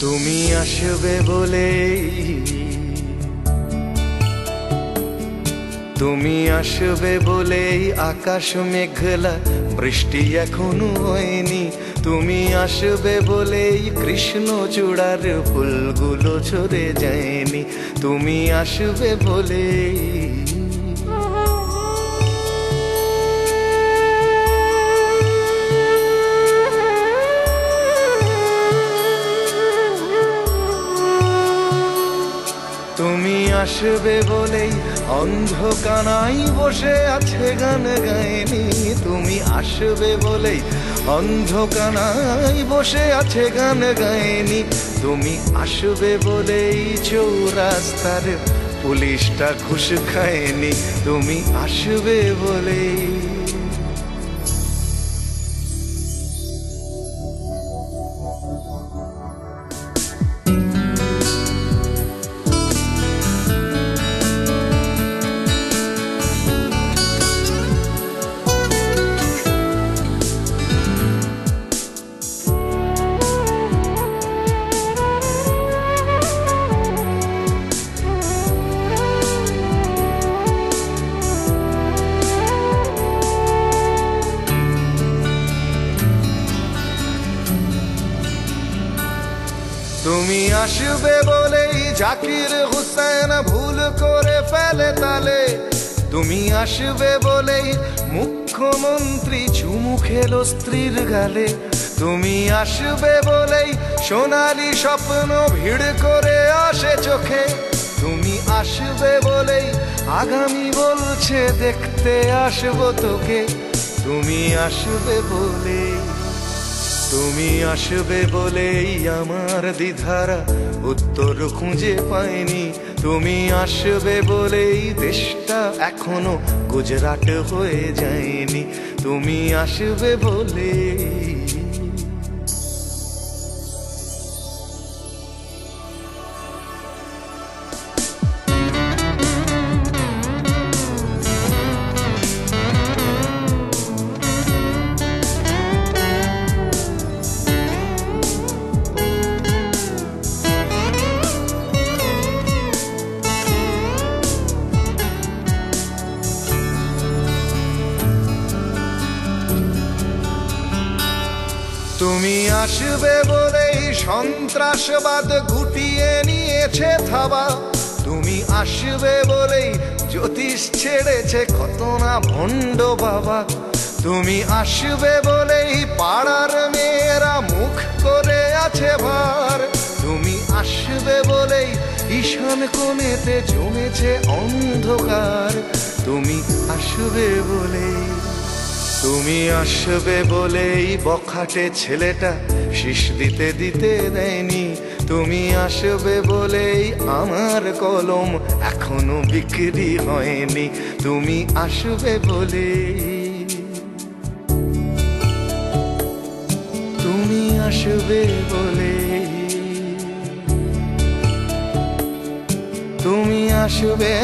তুমি আসবে বলেই, তুমি আসবে বলেই আকাশ মেঘলা, বৃষ্টি এখনো হয়নি। তুমি আসবে বলেই কৃষ্ণচূড়ার ফুলগুলো ঝরে যায়নি। তুমি আসবে বলেই তুমি আসবে বলেই অন্ধকানাই বসে আছে গান গায়নি। তুমি আসবে বলেই অন্ধকানাই বসে আছে গান গায়নি। তুমি আসবে বলেই চৌরাস্তার পুলিশটা ঘুষ খায়নি। তুমি আসবে বলেই তুমি আসবে বলেই জাকির হুসেন ভুল করে ফেলে তালে। তুমি আসবে বলেই মুখ্যমন্ত্রী চুমু খেলো স্ত্রীর গালে। তুমি আসবে বলেই সোনালি স্বপ্ন ভিড় করে আসে চোখে। তুমি আসবে বলেই আগামী বলছে দেখতে আসবো তোকে। তুমি আসবে বলেই, তুমি আসবে বলেই আমার দ্বিধারা উত্তর খুঁজে পায়নি। তুমি আসবে বলেই দেশটা এখনো গুজরাট হয়ে যায়নি। তুমি আসবে বলেই তুমি আসবে বলেই সন্ত্রাসবাদ গুটিয়ে নিয়েছে থাবা। তুমি আসবে বলেই জ্যোতিষ ছেড়েছে কত না ভণ্ড বাবা। তুমি আসবে বলেই পাড়ার মেয়েরা মুখ করে আছে ভার। তুমি আসবে বলেই ঈশান কোণেতে জমেছে অন্ধকার। তুমি আসবে বলেই, তুমি আসবে বলেই বখাটে ছেলেটা শীষ দিতে দিতে দেয়নি। তুমি আসবে বলেই আমার কলম এখনো বিক্রি হয়নি। তুমি আসবে বলেই, তুমি আসবে বলেই, তুমি আসবে।